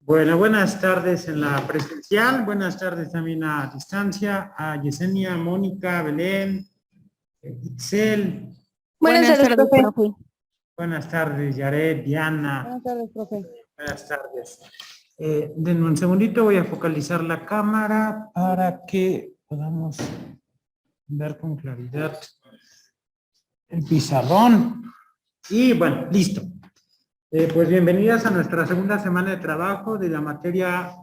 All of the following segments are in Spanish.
Bueno, buenas tardes en la presencial, buenas tardes también a distancia, a Yesenia, Mónica, Belén, Itzel, Buenas Buenas tardes, tardes, profe. profe. buenas tardes, Yaret, Diana, Buenas tardes, profe. buenas tardes. Denme un segundito, voy a focalizar la cámara para que podamos ver con claridad el pizarrón. Y bueno, listo. Pues bienvenidas a nuestra segunda semana de trabajo de la materia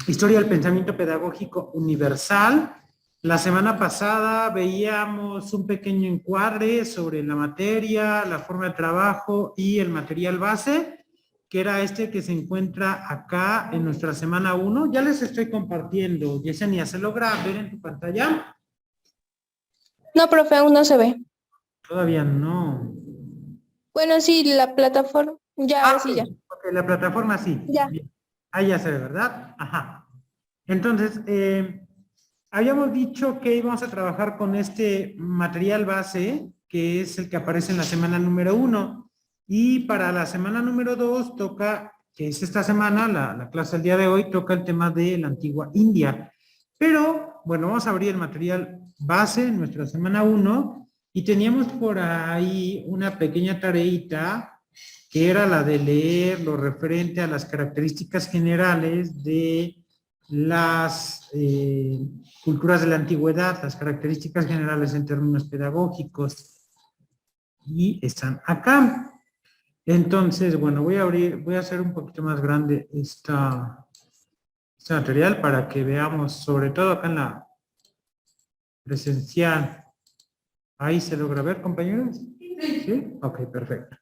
Historia del Pensamiento Pedagógico Universal. La semana pasada veíamos un pequeño encuadre sobre la materia, la forma de trabajo y el material base, que era este que se encuentra acá en nuestra semana 1. Ya les estoy compartiendo. Yesenia, ¿se logra ver en tu pantalla? No, profe, aún no se ve. Todavía no. Bueno, sí, la plataforma. Ya, ahora sí, ya. Ok, la plataforma sí. Ya. Bien. Ahí ya se ve, ¿verdad? Ajá. Entonces, habíamos dicho que íbamos a trabajar con este material base, que es el que aparece en la semana número 1. Y para la semana número 2 toca, que es esta semana, la clase del día de hoy, toca el tema de la antigua India. Pero, bueno, vamos a abrir el material base en nuestra semana 1 y teníamos por ahí una pequeña tareita que era la de leer lo referente a las características generales de las culturas de la antigüedad, las características generales en términos pedagógicos, y están acá. Entonces, bueno, voy a hacer un poquito más grande este material para que veamos, sobre todo acá en la presencial. ¿Ahí se logra ver, compañeros? ¿Sí? Ok, perfecto.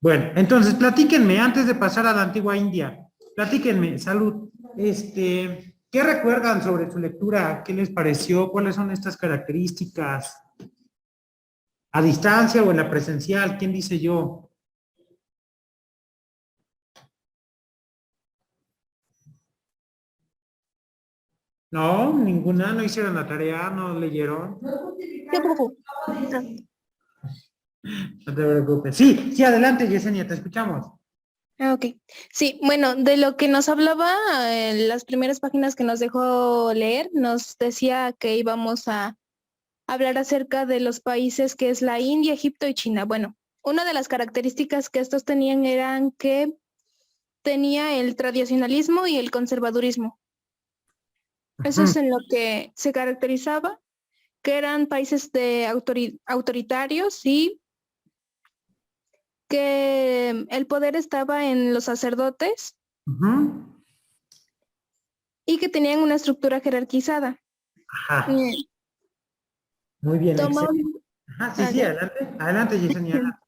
Bueno, entonces, platíquenme, antes de pasar a la antigua India, platíquenme, salud, ¿qué recuerdan sobre su lectura? ¿Qué les pareció? ¿Cuáles son estas características? ¿A distancia o en la presencial? ¿Quién dice yo? No, ninguna, no hicieron la tarea, no leyeron. ¿Qué, profe? Ah, No te preocupes. Sí, sí, adelante, Yesenia, te escuchamos. ok. Sí, bueno, de lo que nos hablaba en las primeras páginas que nos dejó leer, nos decía que íbamos a hablar acerca de los países que es la India, Egipto y China. Bueno, una de las características que estos tenían eran que tenía el tradicionalismo y el conservadurismo. Eso es en lo que se caracterizaba, que eran países de autoritarios y que el poder estaba en los sacerdotes y que tenían una estructura jerarquizada. Ajá. Muy bien, Tomando, excelente. Ajá, sí, sí, ya. adelante. Adelante, Yesenia.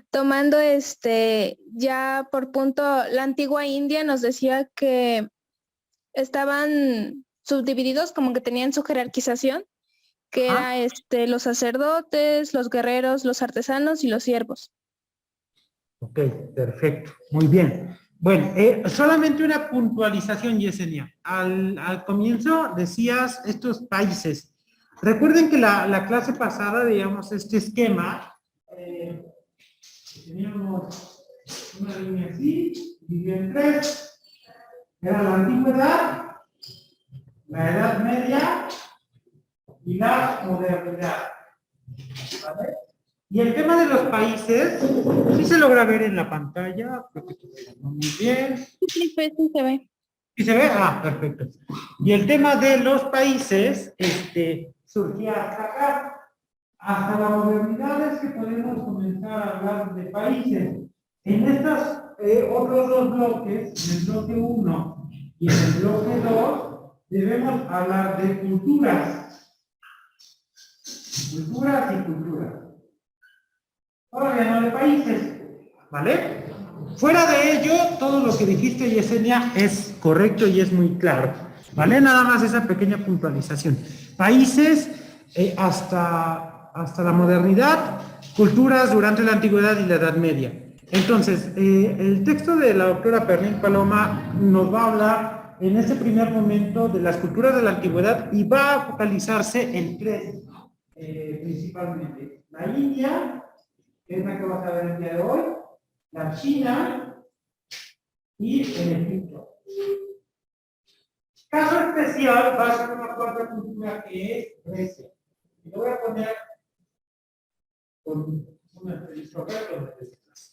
Tomando ya por punto, la antigua India nos decía que estaban subdivididos, como que tenían su jerarquización, que Ajá. era los sacerdotes, los guerreros, los artesanos y los siervos. Ok, perfecto, muy bien. Bueno, solamente una puntualización, Yesenia. Al comienzo decías estos países. Recuerden que la clase pasada, digamos, este esquema, teníamos una línea así, dividida en tres. Era la antigüedad, la edad media y la modernidad. ¿Vale? Y el tema de los países, sí se logra ver en la pantalla, creo que estoy viendo muy bien. Sí, pues, sí se ve. ¿Sí se ve? Ah, perfecto. Y el tema de los países, surgía hasta acá. Hasta la modernidad es que podemos comenzar a hablar de países. En estos otros dos bloques, en el bloque 1 y en el bloque 2, debemos hablar de culturas. Culturas y culturas. Todavía no de países, ¿vale? Fuera de ello, todo lo que dijiste, Yesenia, es correcto y es muy claro, ¿vale? Nada más esa pequeña puntualización. Países hasta la modernidad, culturas durante la antigüedad y la Edad Media. Entonces, el texto de la doctora Pernil Paloma nos va a hablar en este primer momento de las culturas de la antigüedad y va a focalizarse en tres, principalmente. La India, que es la que vas a ver el día de hoy, la China y el Egipto. Caso especial va a ser una cuarta cultura que es Grecia. Y lo voy a poner con una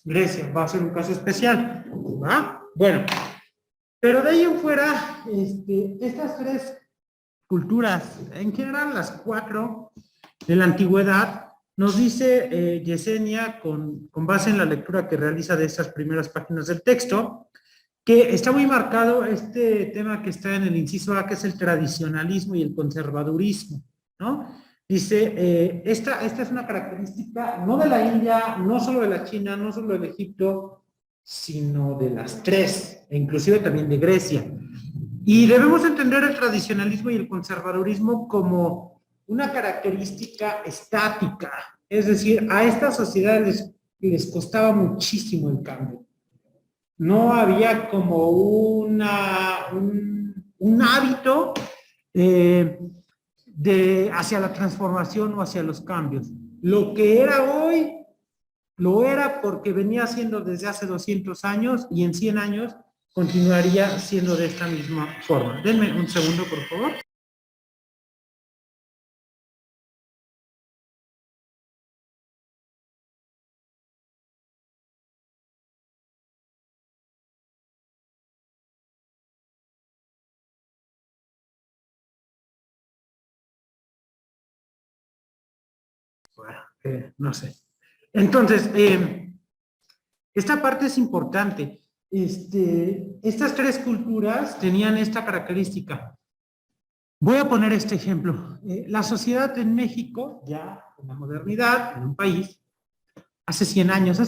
Grecia va a ser un caso especial. ¿Va? Bueno, pero de ahí en fuera, estas tres culturas, en general las cuatro de la antigüedad, nos dice Yesenia, con base en la lectura que realiza de estas primeras páginas del texto, que está muy marcado este tema que está en el inciso A, que es el tradicionalismo y el conservadurismo, ¿no? Dice, esta es una característica no de la India, no solo de la China, no solo de Egipto, sino de las tres, e inclusive también de Grecia. Y debemos entender el tradicionalismo y el conservadurismo como una característica estática, es decir, a estas sociedades les costaba muchísimo el cambio. No había como un hábito hacia la transformación o hacia los cambios. Lo que era hoy, lo era porque venía siendo desde hace 200 años y en 100 años continuaría siendo de esta misma forma. Denme un segundo, por favor. Bueno, no sé. Entonces, esta parte es importante. Estas tres culturas tenían esta característica. Voy a poner este ejemplo. La sociedad en México, ya en la modernidad, en un país, hace 100 años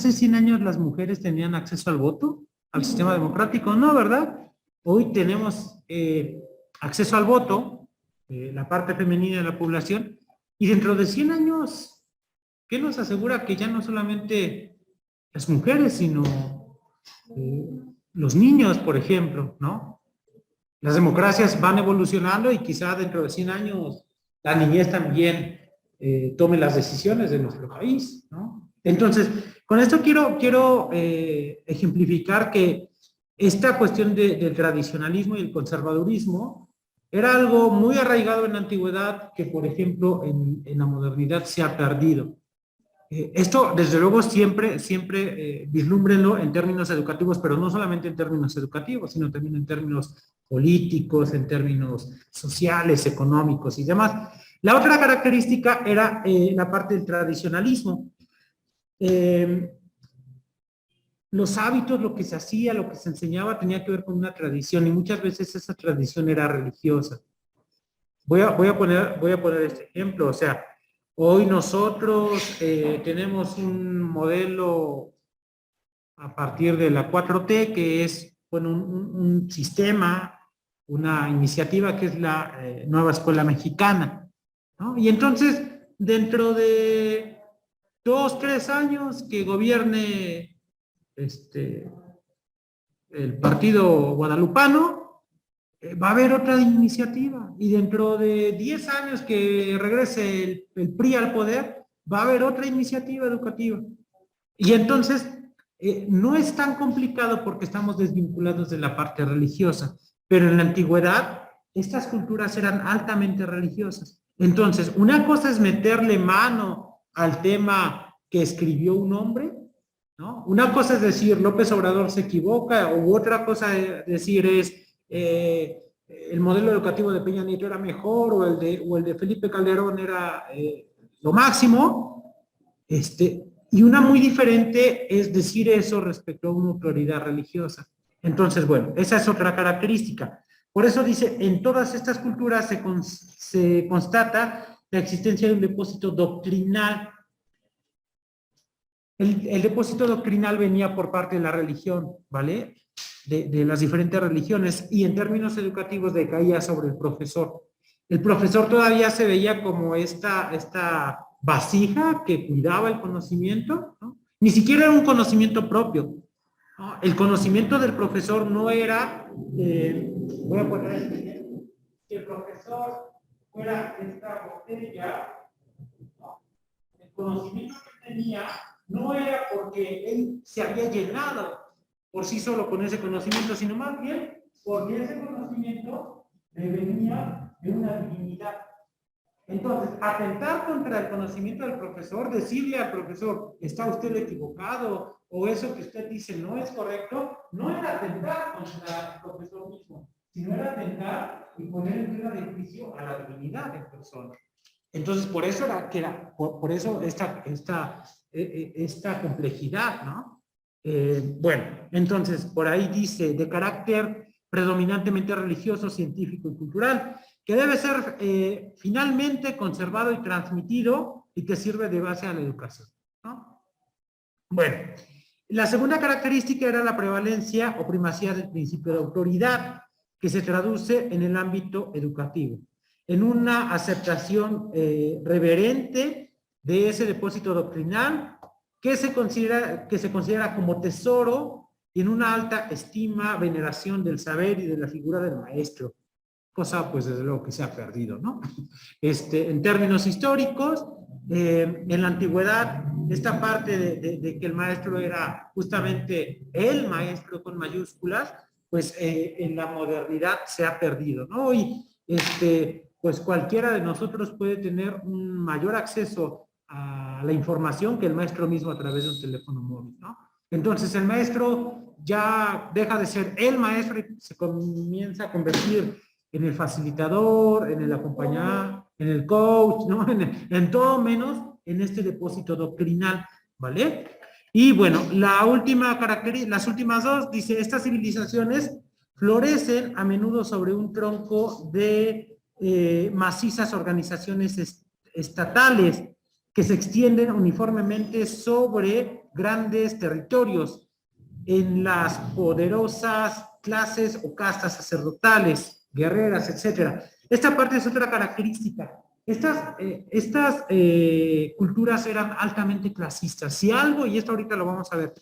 las mujeres tenían acceso al voto, al sistema democrático, ¿no, verdad? Hoy tenemos acceso al voto, la parte femenina de la población, y dentro de 100 años, ¿qué nos asegura que ya no solamente las mujeres, sino los niños, por ejemplo, ¿no? Las democracias van evolucionando y quizá dentro de 100 años la niñez también tome las decisiones de nuestro país, ¿no? Entonces, con esto quiero ejemplificar que esta cuestión del tradicionalismo y el conservadurismo era algo muy arraigado en la antigüedad que, por ejemplo, en la modernidad se ha perdido. Esto, desde luego, siempre vislúmbrenlo en términos educativos, pero no solamente en términos educativos, sino también en términos políticos, en términos sociales, económicos y demás. La otra característica era la parte del tradicionalismo. Los hábitos, lo que se hacía, lo que se enseñaba, tenía que ver con una tradición y muchas veces esa tradición era religiosa. Voy a poner este ejemplo, o sea, hoy nosotros tenemos un modelo a partir de la 4T, que es bueno, un sistema, una iniciativa que es la nueva escuela mexicana, ¿no? Y entonces, dentro de 2, 3 años que gobierne el partido guadalupano, va a haber otra iniciativa y dentro de 10 años que regrese el PRI al poder, va a haber otra iniciativa educativa. Y entonces, no es tan complicado porque estamos desvinculados de la parte religiosa, pero en la antigüedad estas culturas eran altamente religiosas. Entonces, una cosa es meterle mano al tema que escribió un hombre, ¿no? Una cosa es decir, López Obrador se equivoca, u otra cosa es decir es, el modelo educativo de Peña Nieto era mejor, o el de Felipe Calderón era lo máximo, y una muy diferente es decir eso respecto a una autoridad religiosa. Entonces, bueno, esa es otra característica. Por eso dice, en todas estas culturas se constata la existencia de un depósito doctrinal. El depósito doctrinal venía por parte de la religión, ¿vale? De las diferentes religiones, y en términos educativos decaía sobre el profesor. El profesor todavía se veía como esta vasija que cuidaba el conocimiento, ¿no? Ni siquiera era un conocimiento propio, ¿no? El conocimiento del profesor no era, voy a poner este ejemplo, si el profesor fuera esta botella, ¿no? El conocimiento que tenía no era porque él se había llenado por sí solo con ese conocimiento, sino más bien porque ese conocimiento le venía de una divinidad. Entonces, atentar contra el conocimiento del profesor, decirle al profesor, está usted equivocado, o eso que usted dice no es correcto, no era atentar contra el profesor mismo, sino era atentar y poner en tela de juicio a la divinidad en persona. Entonces, por eso por eso esta complejidad, ¿no? Bueno, entonces, por ahí dice, de carácter predominantemente religioso, científico y cultural, que debe ser finalmente conservado y transmitido y que sirve de base a la educación, ¿no? Bueno, la segunda característica era la prevalencia o primacía del principio de autoridad, que se traduce en el ámbito educativo, en una aceptación reverente de ese depósito doctrinal que se considera como tesoro y en una alta estima, veneración del saber y de la figura del maestro, cosa pues desde luego que se ha perdido, ¿no? En términos históricos, en la antigüedad, esta parte de que el maestro era justamente el maestro con mayúsculas, pues en la modernidad se ha perdido, ¿no? Y pues cualquiera de nosotros puede tener un mayor acceso a la información que el maestro mismo a través de un teléfono móvil, ¿no? Entonces el maestro ya deja de ser el maestro y se comienza a convertir en el facilitador, en el acompañante, en el coach, ¿no? En todo menos en este depósito doctrinal, ¿vale? Y bueno, las últimas dos, dice, estas civilizaciones florecen a menudo sobre un tronco de macizas organizaciones estatales que se extienden uniformemente sobre grandes territorios en las poderosas clases o castas sacerdotales, guerreras, etcétera. Esta parte es otra característica. Estas culturas eran altamente clasistas. Si algo, y esto ahorita lo vamos a ver,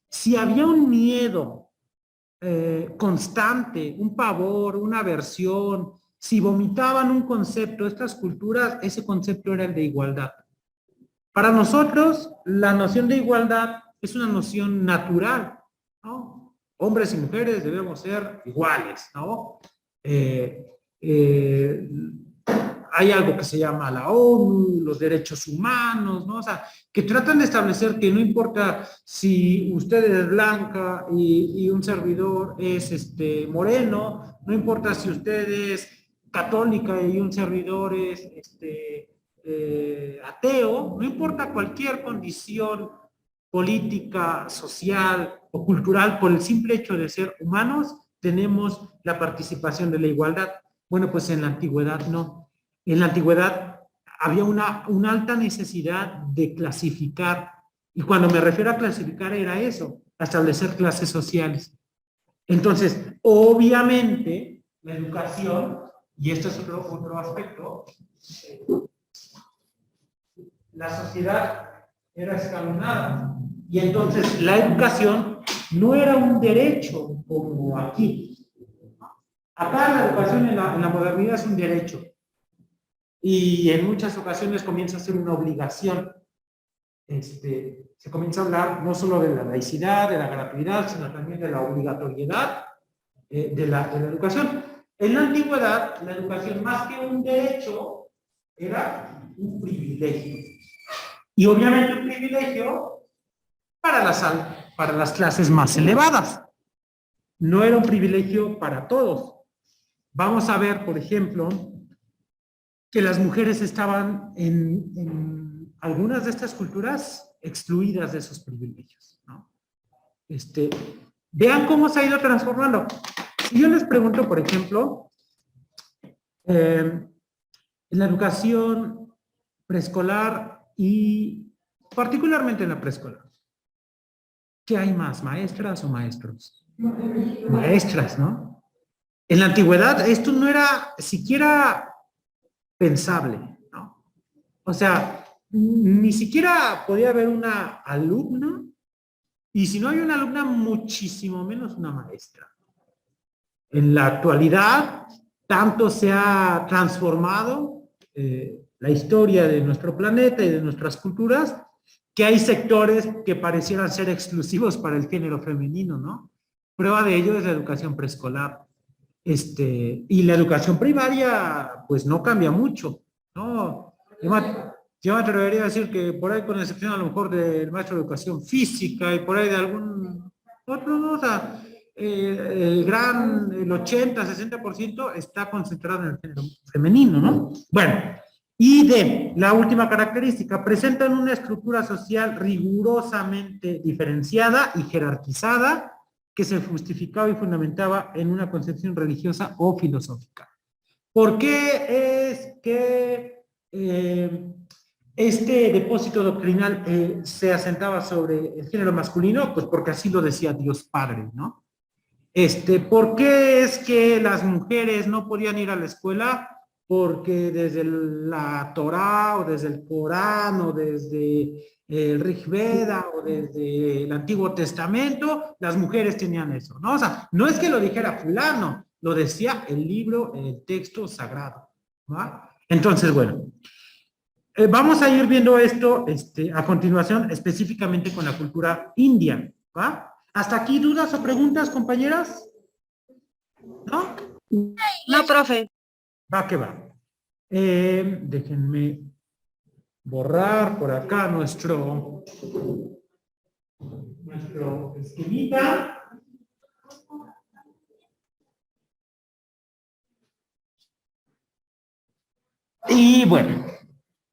si había un miedo constante, un pavor, una aversión, si vomitaban un concepto, estas culturas, ese concepto era el de igualdad. Para nosotros, la noción de igualdad es una noción natural, ¿no? Hombres y mujeres debemos ser iguales, ¿no? Hay algo que se llama la ONU, los derechos humanos, ¿no? O sea, que tratan de establecer que no importa si usted es blanca y un servidor es moreno, no importa si usted es católica y un servidor es ateo, no importa cualquier condición política, social o cultural, por el simple hecho de ser humanos, tenemos la participación de la igualdad. Bueno, pues en la antigüedad no. En la antigüedad había una alta necesidad de clasificar, y cuando me refiero a clasificar era eso, a establecer clases sociales. Entonces, obviamente, la educación, y esto es otro aspecto, la sociedad era escalonada, y entonces la educación no era un derecho como aquí. Acá la educación en la modernidad es un derecho, y en muchas ocasiones comienza a ser una obligación. Se comienza a hablar no solo de la laicidad, de la gratuidad, sino también de la obligatoriedad de la educación. En la antigüedad, la educación más que un derecho era un privilegio. Y obviamente un privilegio para las clases más elevadas. No era un privilegio para todos. Vamos a ver, por ejemplo, que las mujeres estaban en algunas de estas culturas excluidas de esos privilegios, ¿no? Vean cómo se ha ido transformando. Si yo les pregunto, por ejemplo, en la educación preescolar y particularmente en la preescolar, ¿qué hay más, maestras o maestros? Maestras, ¿no? En la antigüedad esto no era siquiera pensable, ¿no? O sea, ni siquiera podía haber una alumna, y si no hay una alumna, muchísimo menos una maestra. En la actualidad, tanto se ha transformado la historia de nuestro planeta y de nuestras culturas, que hay sectores que parecieran ser exclusivos para el género femenino, ¿no? Prueba de ello es la educación preescolar. Y la educación primaria, pues no cambia mucho, ¿no? Yo me atrevería a decir que por ahí, con excepción a lo mejor del maestro de educación física y por ahí de algún otro, ¿no? O sea, el 80-60% está concentrado en el género femenino, ¿no? Bueno, y la última característica, presentan una estructura social rigurosamente diferenciada y jerarquizada, que se justificaba y fundamentaba en una concepción religiosa o filosófica. ¿Por qué es que este depósito doctrinal se asentaba sobre el género masculino? Pues porque así lo decía Dios Padre, ¿no? ¿Por qué es que las mujeres no podían ir a la escuela? Porque desde la Torá o desde el Corán o desde el Rig Veda o desde el Antiguo Testamento, las mujeres tenían eso, ¿no? O sea, no es que lo dijera fulano, lo decía el libro, el texto sagrado, ¿va? Entonces, bueno, vamos a ir viendo esto a continuación, específicamente con la cultura india, ¿va? ¿Hasta aquí dudas o preguntas, compañeras? ¿No? No, profe. Va que va. Déjenme borrar por acá nuestro esquemita. Y bueno,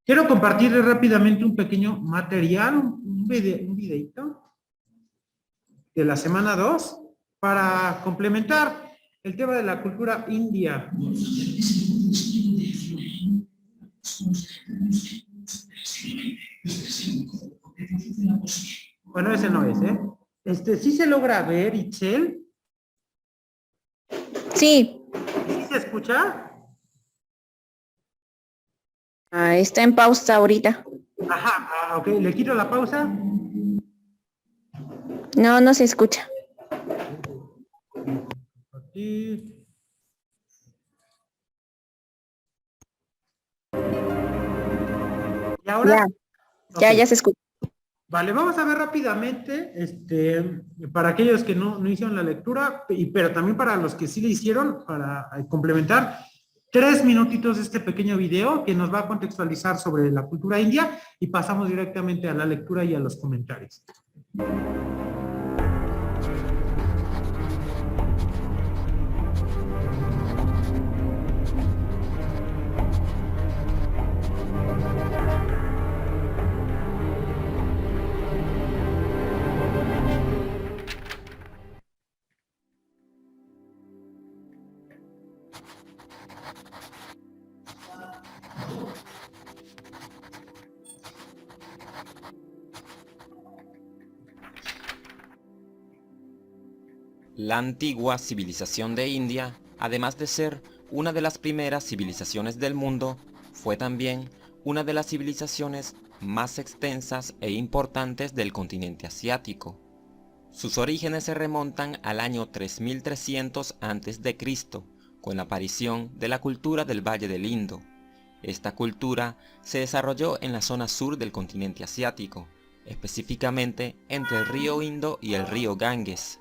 quiero compartirles rápidamente un pequeño material, un videito de la semana 2 para complementar el tema de la cultura india. Bueno, ese no es, ¿eh? ¿Sí se logra ver, Itzel? Sí, ¿Sí se escucha? está en pausa ahorita. Ajá, ok, ¿le quito la pausa? No, no se escucha. Aquí. ¿Y ahora? Ya se escucha. Vale, vamos a ver rápidamente, para aquellos que no hicieron la lectura, pero también para los que sí le hicieron, para complementar, 3 minutitos de este pequeño video que nos va a contextualizar sobre la cultura india y pasamos directamente a la lectura y a los comentarios. La antigua civilización de India, además de ser una de las primeras civilizaciones del mundo, fue también una de las civilizaciones más extensas e importantes del continente asiático. Sus orígenes se remontan al año 3300 a.C., con la aparición de la cultura del Valle del Indo. Esta cultura se desarrolló en la zona sur del continente asiático, específicamente entre el río Indo y el río Ganges.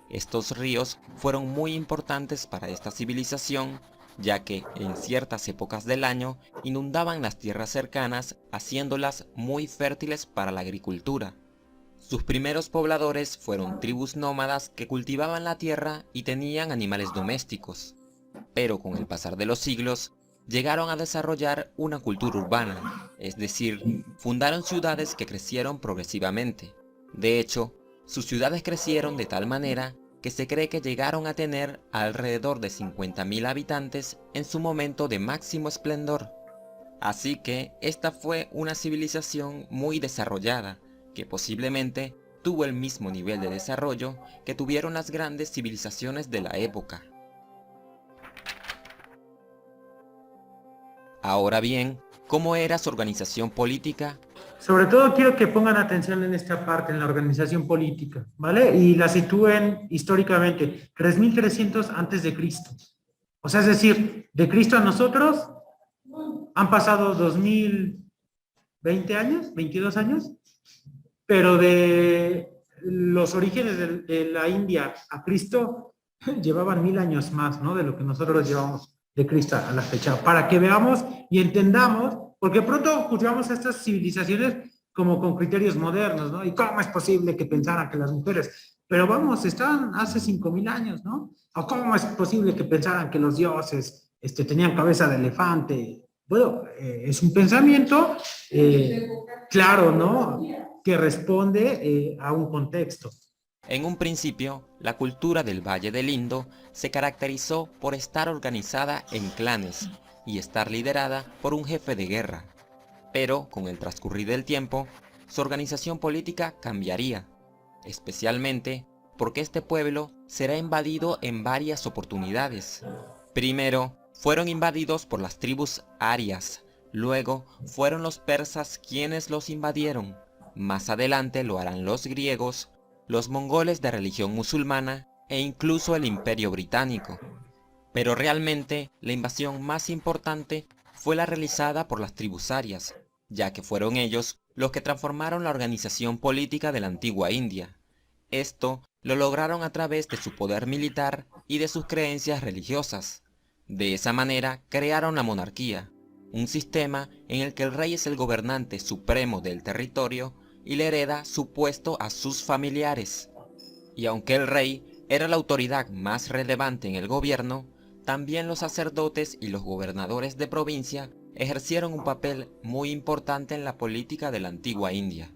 Estos ríos fueron muy importantes para esta civilización, ya que en ciertas épocas del año inundaban las tierras cercanas, haciéndolas muy fértiles para la agricultura. Sus primeros pobladores fueron tribus nómadas que cultivaban la tierra y tenían animales domésticos, pero con el pasar de los siglos llegaron a desarrollar una cultura urbana, es decir, fundaron ciudades que crecieron progresivamente. De hecho, sus ciudades crecieron de tal manera que se cree que llegaron a tener alrededor de 50.000 habitantes en su momento de máximo esplendor. Así que esta fue una civilización muy desarrollada, que posiblemente tuvo el mismo nivel de desarrollo que tuvieron las grandes civilizaciones de la época. Ahora bien, ¿cómo era su organización política? Sobre todo quiero que pongan atención en esta parte, en la organización política, ¿vale? Y la sitúen históricamente, 3300 antes de Cristo. O sea, es decir, de Cristo a nosotros han pasado 2020 años, 22 años, pero de los orígenes de la India a Cristo llevaban 1000 años más, ¿no? De lo que nosotros llevamos de Cristo a la fecha, para que veamos y entendamos, porque pronto juzgamos a estas civilizaciones como con criterios modernos, ¿no? ¿Y cómo es posible que pensaran que las mujeres, pero vamos, estaban hace 5000 años, ¿no? ¿O cómo es posible que pensaran que los dioses tenían cabeza de elefante? Bueno, es un pensamiento, claro, ¿no? Que responde a un contexto. En un principio, la cultura del Valle del Indo se caracterizó por estar organizada en clanes y estar liderada por un jefe de guerra. Pero, con el transcurrir del tiempo, su organización política cambiaría, especialmente porque este pueblo será invadido en varias oportunidades. Primero, fueron invadidos por las tribus arias, luego fueron los persas quienes los invadieron, más adelante lo harán los griegos, los mongoles de religión musulmana e incluso el Imperio Británico. Pero realmente la invasión más importante fue la realizada por las tribus arias, ya que fueron ellos los que transformaron la organización política de la antigua India. Esto lo lograron a través de su poder militar y de sus creencias religiosas. De esa manera crearon la monarquía, un sistema en el que el rey es el gobernante supremo del territorio y le hereda su puesto a sus familiares. Y aunque el rey era la autoridad más relevante en el gobierno, también los sacerdotes y los gobernadores de provincia ejercieron un papel muy importante en la política de la antigua India.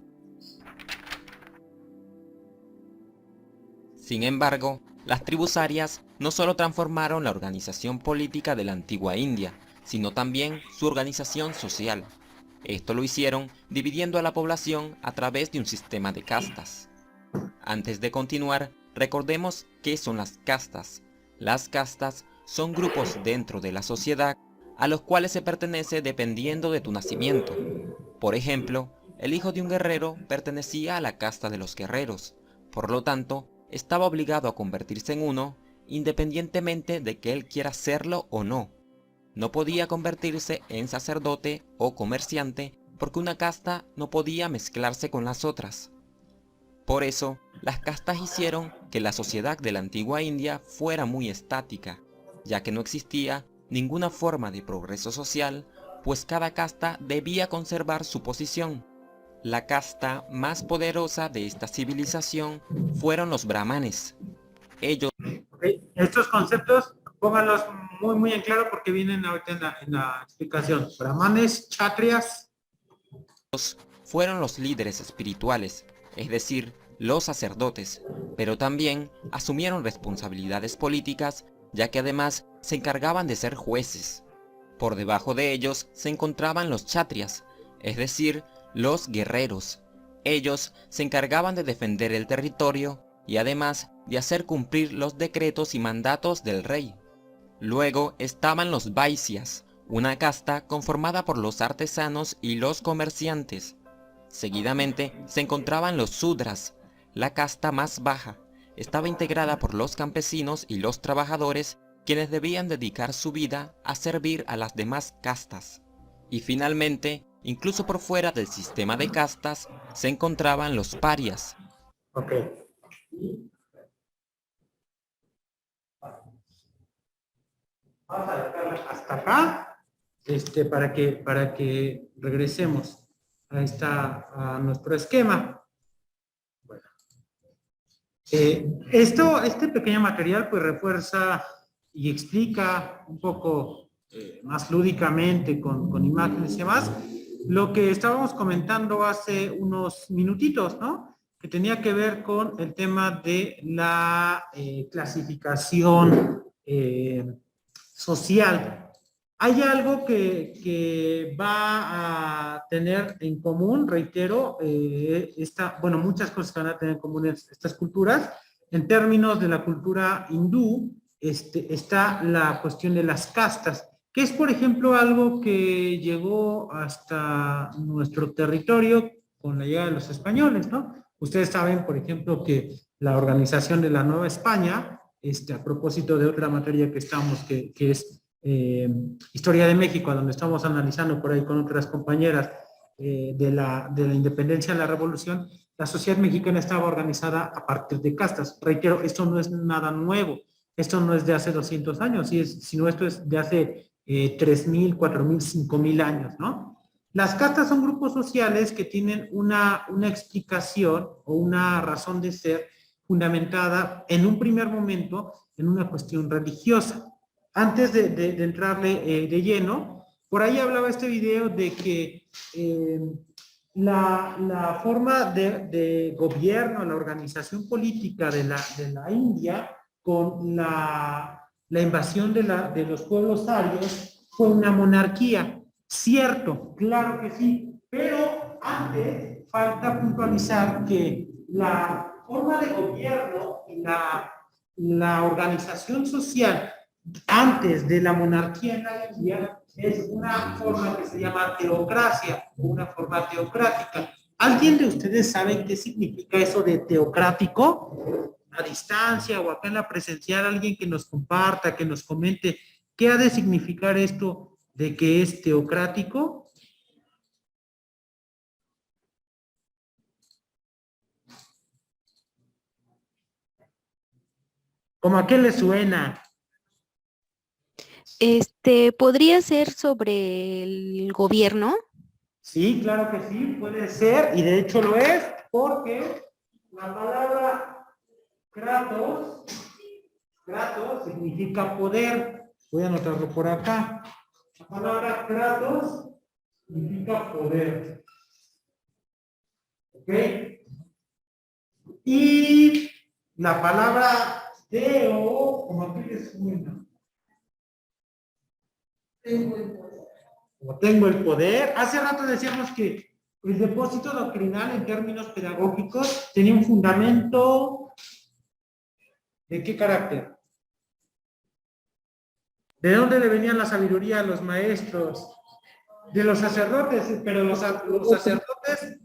Sin embargo, las tribus arias no solo transformaron la organización política de la antigua India, sino también su organización social. Esto lo hicieron dividiendo a la población a través de un sistema de castas. Antes de continuar, recordemos qué son las castas. Las castas son grupos dentro de la sociedad a los cuales se pertenece dependiendo de tu nacimiento. Por ejemplo, el hijo de un guerrero pertenecía a la casta de los guerreros, por lo tanto, estaba obligado a convertirse en uno, independientemente de que él quiera serlo o no. No podía convertirse en sacerdote o comerciante porque una casta no podía mezclarse con las otras. Por eso, las castas hicieron que la sociedad de la antigua India fuera muy estática, ya que no existía ninguna forma de progreso social, pues cada casta debía conservar su posición. La casta más poderosa de esta civilización fueron los brahmanes. Ellos Estos conceptos, pónganlos muy en claro porque vienen ahorita en la explicación. Brahmanes, chatrias. fueron los líderes espirituales, es decir, los sacerdotes, pero también asumieron responsabilidades políticas, ya que además se encargaban de ser jueces. Por debajo de ellos se encontraban los chatrias, es decir, los guerreros. Ellos se encargaban de defender el territorio y además de hacer cumplir los decretos y mandatos del rey. Luego estaban los vaisyas, una casta conformada por los artesanos y los comerciantes. Seguidamente se encontraban los sudras, la casta más baja. Estaba integrada por los campesinos y los trabajadores, quienes debían dedicar su vida a servir a las demás castas. Y finalmente, incluso por fuera del sistema de castas, se encontraban los parias. Ok. Vamos a dejarla hasta acá, para que regresemos a nuestro esquema. Bueno. Este pequeño material pues refuerza y explica un poco más lúdicamente con imágenes y demás lo que estábamos comentando hace unos minutitos, ¿no? Que tenía que ver con el tema de la clasificación social. Hay algo que va a tener en común, reitero, muchas cosas que van a tener en común estas culturas. En términos de la cultura hindú, está la cuestión de las castas, que es, por ejemplo, algo que llegó hasta nuestro territorio con la llegada de los españoles, ¿no? Ustedes saben, por ejemplo, que la organización de la Nueva España, a propósito de otra materia que estamos, que es Historia de México, donde estamos analizando por ahí con otras compañeras, de la independencia de la revolución, la sociedad mexicana estaba organizada a partir de castas. Reitero, esto no es nada nuevo, esto no es de hace 200 años, sino esto es de hace 3,000, 4,000, 5,000 años, ¿no? Las castas son grupos sociales que tienen una explicación o una razón de ser fundamentada en un primer momento en una cuestión religiosa. Antes de entrarle de lleno, por ahí hablaba este video de que la forma de gobierno, la organización política de la India con la invasión de los pueblos arios fue una monarquía. Cierto, claro que sí, pero antes falta puntualizar que la forma de gobierno y la organización social antes de la monarquía en la India es una forma que se llama teocracia, una forma teocrática. ¿Alguien de ustedes sabe qué significa eso de teocrático? A distancia o acá en la presencial, alguien que nos comparta, que nos comente, ¿qué ha de significar esto de que es teocrático? ¿Cómo a qué le suena? ¿Podría ser sobre el gobierno? Sí, claro que sí, puede ser, y de hecho lo es, porque la palabra kratos significa poder. Voy a anotarlo por acá. La palabra kratos significa poder. ¿Ok? Y la palabra deo, como aquí les suena. Tengo el poder. Hace rato decíamos que el depósito doctrinal en términos pedagógicos tenía un fundamento ¿de qué carácter? ¿De dónde le venía la sabiduría a los maestros? De los sacerdotes, pero los sacerdotes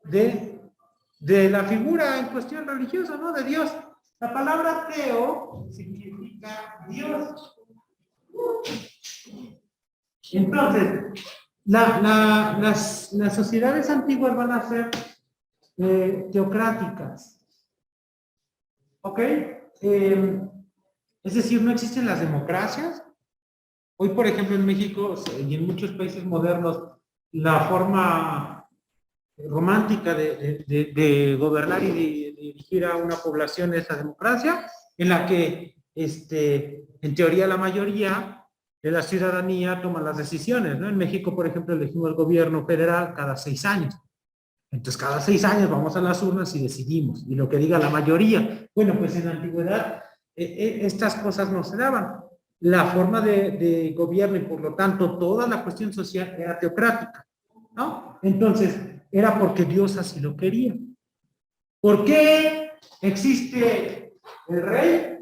de la figura en cuestión religiosa, ¿no? De Dios. La palabra teo significa Dios. Entonces, las sociedades antiguas van a ser teocráticas. ¿Ok? Es decir, no existen las democracias. Hoy, por ejemplo, en México y en muchos países modernos, la forma romántica de gobernar y de dirigir a una población es la democracia, en la que, en teoría, la mayoría de la ciudadanía toma las decisiones, ¿no? En México, por ejemplo, elegimos el gobierno federal cada 6 años. Entonces, cada 6 años vamos a las urnas y decidimos, y lo que diga la mayoría. Bueno, pues en la antigüedad estas cosas no se daban. La forma de gobierno y por lo tanto toda la cuestión social era teocrática, ¿no? Entonces, era porque Dios así lo quería. ¿Por qué existe el rey?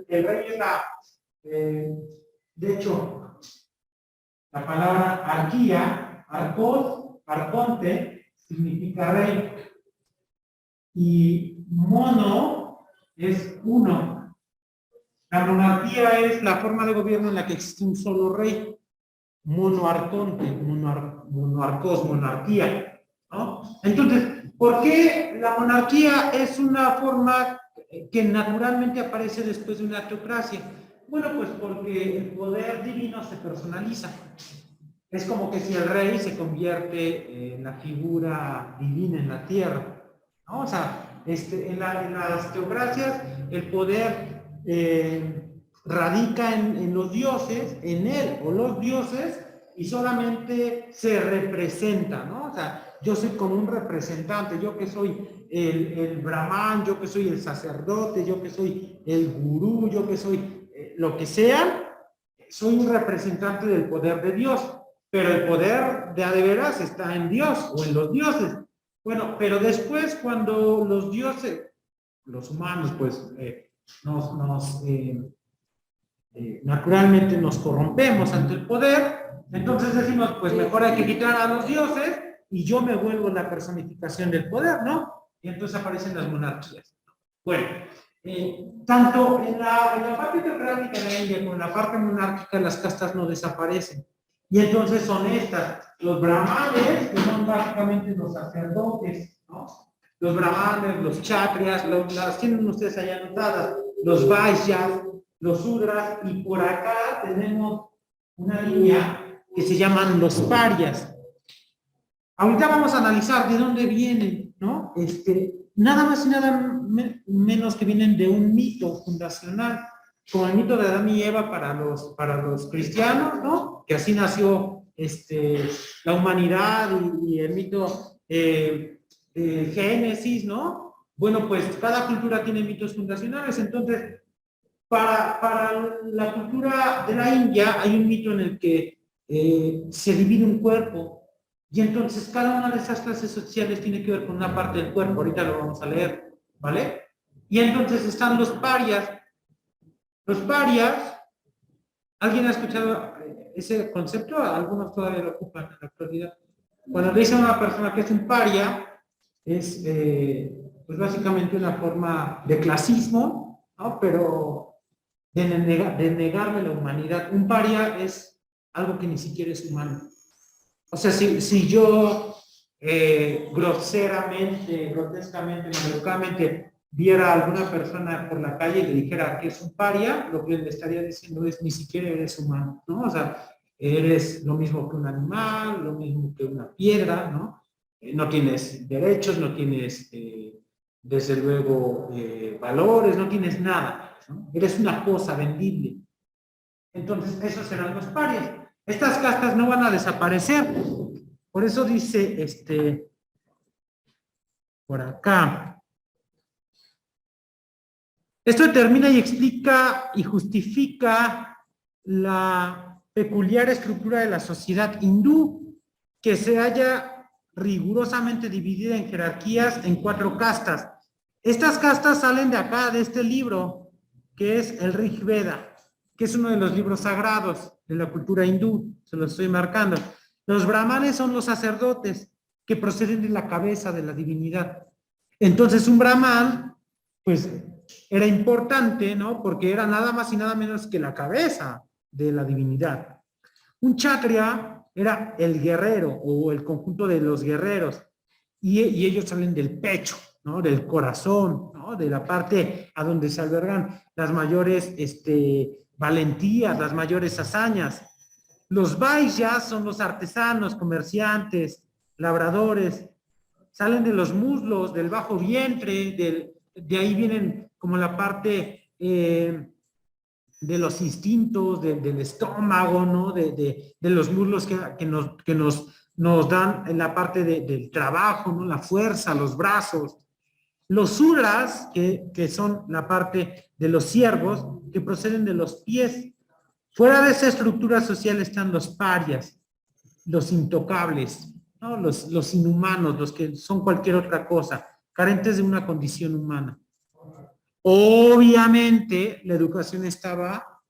El rey es de hecho, la palabra arquía, arcos, arconte, significa rey. Y mono es uno. La monarquía es la forma de gobierno en la que existe un solo rey. Monoarconte, monoarcos, monarquía, ¿no? Entonces, ¿por qué la monarquía es una forma que naturalmente aparece después de una teocracia? Bueno, pues porque el poder divino se personaliza. Es como que si el rey se convierte en la figura divina en la tierra, ¿no? O sea, en las teocracias el poder radica en los dioses, en él o los dioses, y solamente se representa, ¿no? O sea, yo soy como un representante, yo que soy el brahman, yo que soy el sacerdote, yo que soy el gurú, yo que soy lo que sea, soy un representante del poder de Dios, pero el poder de veras está en Dios o en los dioses. Bueno, pero después cuando los dioses, los humanos, pues, naturalmente nos corrompemos ante el poder, entonces decimos, pues mejor hay que quitar a los dioses y yo me vuelvo la personificación del poder, ¿no? Y entonces aparecen las monarquías. Bueno, tanto en la parte teocrática de la India como en la parte monárquica las castas no desaparecen. Y entonces son estas, los brahmanes, que son básicamente los sacerdotes, ¿no? Los brahmanes, los kshatriyas, las tienen ustedes allá anotadas, los vaishyas, los sudras, y por acá tenemos una línea que se llaman los paryas. Ahorita vamos a analizar de dónde vienen, ¿no? Nada más y nada menos que vienen de un mito fundacional, como el mito de Adán y Eva para los cristianos, ¿no? Que así nació la humanidad y el mito de Génesis, ¿no? Bueno, pues cada cultura tiene mitos fundacionales, entonces para la cultura de la India hay un mito en el que se divide un cuerpo, y entonces cada una de esas clases sociales tiene que ver con una parte del cuerpo. Ahorita lo vamos a leer, ¿vale? Y entonces están los parias. Los parias, ¿alguien ha escuchado ese concepto? Algunos todavía lo ocupan en la actualidad. Cuando le dicen a una persona que es un paria, es pues básicamente una forma de clasismo, ¿no? Pero de negarle la humanidad. Un paria es algo que ni siquiera es humano. O sea, si yo groseramente, grotescamente, maleducadamente viera a alguna persona por la calle y le dijera que es un paria, lo que le estaría diciendo es ni siquiera eres humano, ¿no? O sea, eres lo mismo que un animal, lo mismo que una piedra, ¿no? No tienes derechos, no tienes, desde luego, valores, no tienes nada, ¿no? Eres una cosa vendible. Entonces, esos serán los parias. Estas castas no van a desaparecer. Por eso dice, por acá. Esto determina y explica y justifica la peculiar estructura de la sociedad hindú, que se halla rigurosamente dividida en jerarquías en 4 castas. Estas castas salen de acá, de este libro, que es el Rig Veda, que es uno de los libros sagrados de la cultura hindú, se lo estoy marcando. Los brahmanes son los sacerdotes que proceden de la cabeza de la divinidad. Entonces un brahman, pues, era importante, ¿no? Porque era nada más y nada menos que la cabeza de la divinidad. Un kshatriya era el guerrero o el conjunto de los guerreros, y ellos salen del pecho, ¿no? Del corazón, ¿no? De la parte a donde se albergan las mayores valentías, las mayores hazañas. Los vaishyas son los artesanos, comerciantes, labradores, salen de los muslos, del bajo vientre, de ahí vienen como la parte de los instintos, del estómago, ¿no? De los muslos que nos dan en la parte del trabajo, ¿no? La fuerza, los brazos. Los sudras, que son la parte de los siervos, que proceden de los pies. Fuera de esa estructura social están los parias, los intocables, ¿no? Los inhumanos, los que son cualquier otra cosa, carentes de una condición humana. Obviamente, la educación estaba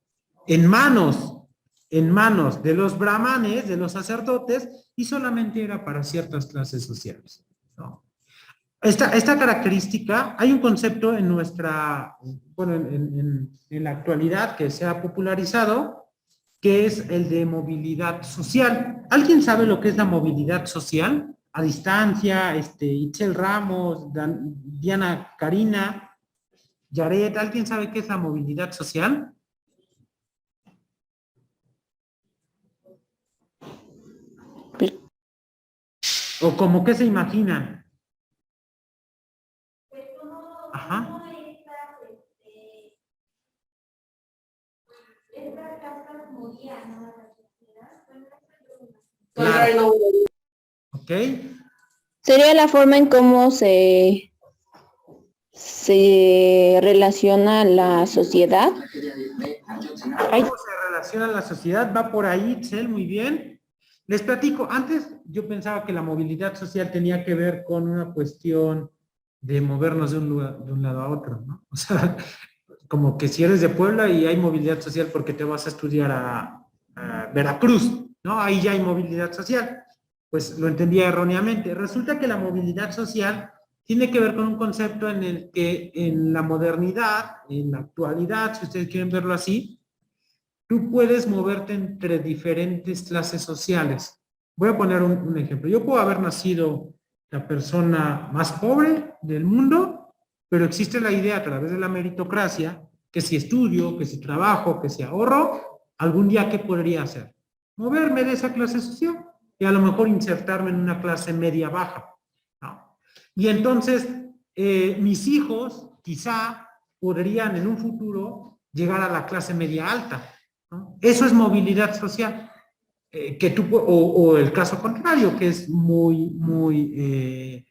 en manos de los brahmanes, de los sacerdotes, y solamente era para ciertas clases sociales, ¿no? Esta característica, hay un concepto en nuestra, bueno, en la actualidad que se ha popularizado, que es el de movilidad social. ¿Alguien sabe lo que es la movilidad social? A distancia, Itzel Ramos, Diana Karina, Yaret, ¿alguien sabe qué es la movilidad social? ¿O como qué se imaginan? Ajá. Claro. Ok. Sería la forma en cómo se relaciona la sociedad. ¿Cómo se relaciona la sociedad? Va por ahí, Itzel, muy bien. Les platico, antes yo pensaba que la movilidad social tenía que ver con una cuestión de movernos de un lado a otro, ¿no? O sea, como que si eres de Puebla y hay movilidad social porque te vas a estudiar a Veracruz, ¿no? Ahí ya hay movilidad social. Pues lo entendía erróneamente. Resulta que la movilidad social tiene que ver con un concepto en el que en la modernidad, en la actualidad, si ustedes quieren verlo así, tú puedes moverte entre diferentes clases sociales. Voy a poner un ejemplo. Yo puedo haber nacido la persona más pobre del mundo, pero existe la idea a través de la meritocracia que si estudio, que si trabajo, que si ahorro, algún día, ¿qué podría hacer? Moverme de esa clase social y a lo mejor insertarme en una clase media-baja, ¿no? Y entonces, mis hijos quizá podrían en un futuro llegar a la clase media-alta, ¿no? Eso es movilidad social. Que tú, o el caso contrario, que es muy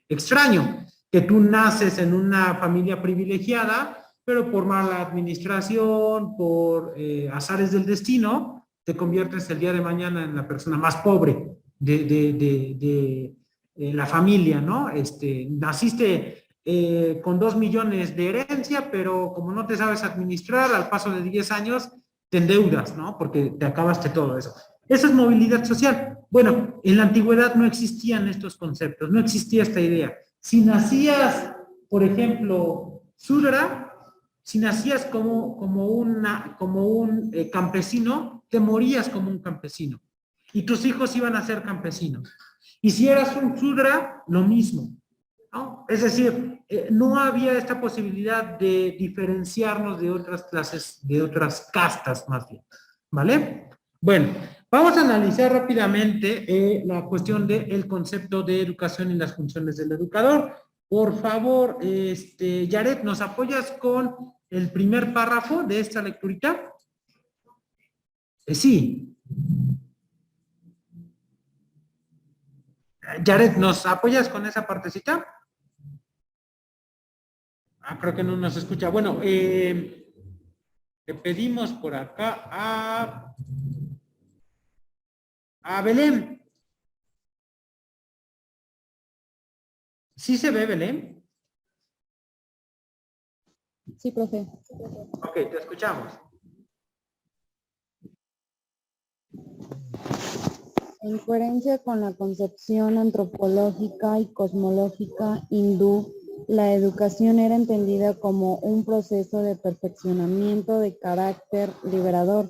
extraño, que tú naces en una familia privilegiada, pero por mala administración, por azares del destino, te conviertes el día de mañana en la persona más pobre de la familia, ¿no? Naciste con 2 millones de herencia, pero como no te sabes administrar, al paso de 10 años te endeudas, ¿no? Porque te acabaste todo eso. Eso es movilidad social. Bueno, en la antigüedad no existían estos conceptos, no existía esta idea. Si nacías, por ejemplo, Sudra, si nacías como un campesino, te morías como un campesino. Y tus hijos iban a ser campesinos. Y si eras un Sudra, lo mismo, ¿no? Es decir, no había esta posibilidad de diferenciarnos de otras clases, de otras castas más bien, ¿vale? Bueno, vamos a analizar rápidamente la cuestión del concepto de educación y las funciones del educador. Por favor, Yaret, ¿nos apoyas con el primer párrafo de esta lecturita? Sí. Yaret, ¿nos apoyas con esa partecita? Creo que no nos escucha. Bueno, le pedimos por acá a Belén. ¿Sí se ve, Belén? Sí, profe. Ok, te escuchamos. En coherencia con la concepción antropológica y cosmológica hindú, la educación era entendida como un proceso de perfeccionamiento de carácter liberador,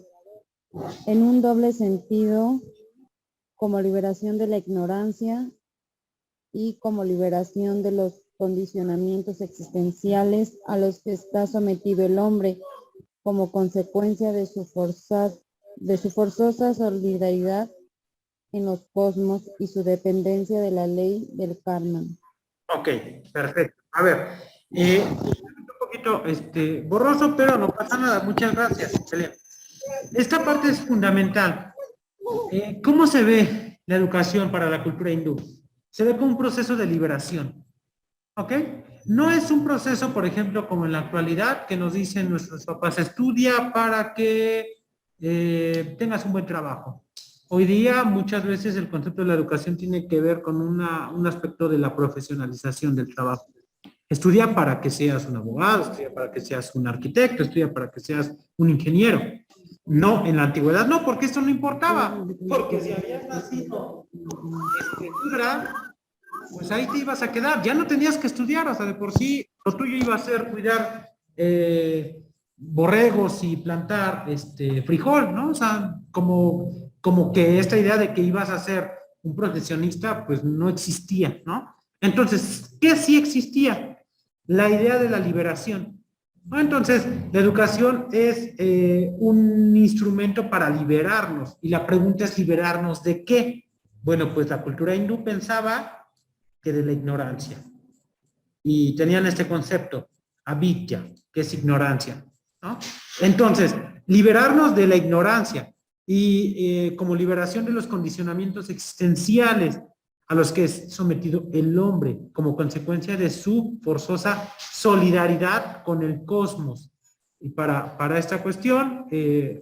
en un doble sentido, como liberación de la ignorancia y como liberación de los condicionamientos existenciales a los que está sometido el hombre, como consecuencia de su forzosa solidaridad en los cosmos y su dependencia de la ley del karma. Ok, perfecto. A ver, un poquito borroso, pero no pasa nada. Muchas gracias, Belén. Esta parte es fundamental. ¿Cómo se ve la educación para la cultura hindú? Se ve como un proceso de liberación. ¿Ok? No es un proceso, por ejemplo, como en la actualidad, que nos dicen nuestros papás, estudia para que tengas un buen trabajo. Hoy día, muchas veces el concepto de la educación tiene que ver con un aspecto de la profesionalización del trabajo. Estudia para que seas un abogado, estudia para que seas un arquitecto, estudia para que seas un ingeniero. No, en la antigüedad no, porque esto no importaba. Porque si habías nacido escritura, pues ahí te ibas a quedar. Ya no tenías que estudiar, o sea, de por sí lo tuyo iba a ser cuidar borregos y plantar frijol, ¿no? O sea, como que esta idea de que ibas a ser un profesionista, pues no existía, ¿no? Entonces, ¿qué sí existía? La idea de la liberación. ¿No? Entonces, la educación es un instrumento para liberarnos. Y la pregunta es, ¿liberarnos de qué? Bueno, pues la cultura hindú pensaba que de la ignorancia. Y tenían este concepto, avidya, que es ignorancia, ¿no? Entonces, liberarnos de la ignorancia y como liberación de los condicionamientos existenciales a los que es sometido el hombre como consecuencia de su forzosa solidaridad con el cosmos. Y para esta cuestión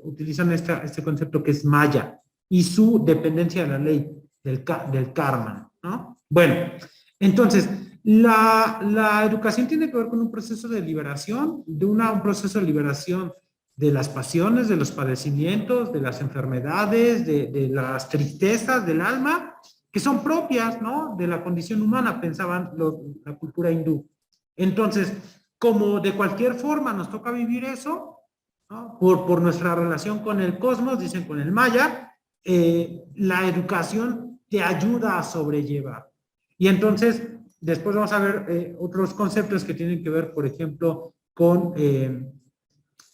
utilizan este concepto que es maya y su dependencia de la ley del karma, ¿no? Bueno, entonces, la educación tiene que ver con un proceso de liberación, un proceso de liberación de las pasiones, de los padecimientos, de las enfermedades, de las tristezas del alma, que son propias, ¿no? De la condición humana, pensaban la cultura hindú. Entonces, como de cualquier forma nos toca vivir eso, ¿no? Por nuestra relación con el cosmos, dicen con el maya, la educación te ayuda a sobrellevar. Y entonces, después vamos a ver otros conceptos que tienen que ver, por ejemplo, con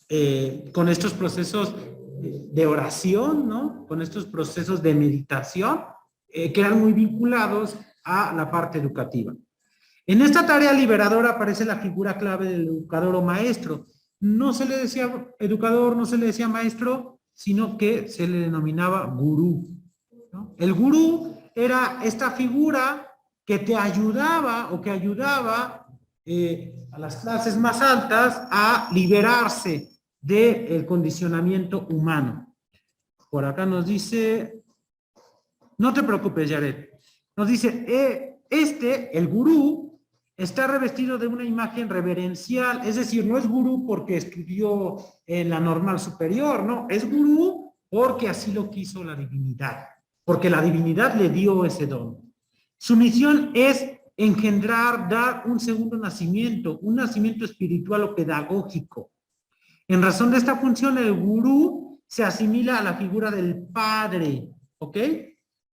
estos procesos de oración, ¿no? Con estos procesos de meditación, que eran muy vinculados a la parte educativa. En esta tarea liberadora aparece la figura clave del educador o maestro. No se le decía educador, no se le decía maestro, sino que se le denominaba gurú, ¿no? El gurú era esta figura que te ayudaba o que ayudaba a las clases más altas a liberarse del condicionamiento humano. Por acá nos dice, no te preocupes, Yaret, nos dice, el gurú está revestido de una imagen reverencial, es decir, no es gurú porque estudió en la normal superior, no, es gurú porque así lo quiso la divinidad, porque la divinidad le dio ese don. Su misión es engendrar, dar un segundo nacimiento, un nacimiento espiritual o pedagógico. En razón de esta función, el gurú se asimila a la figura del padre, ¿ok?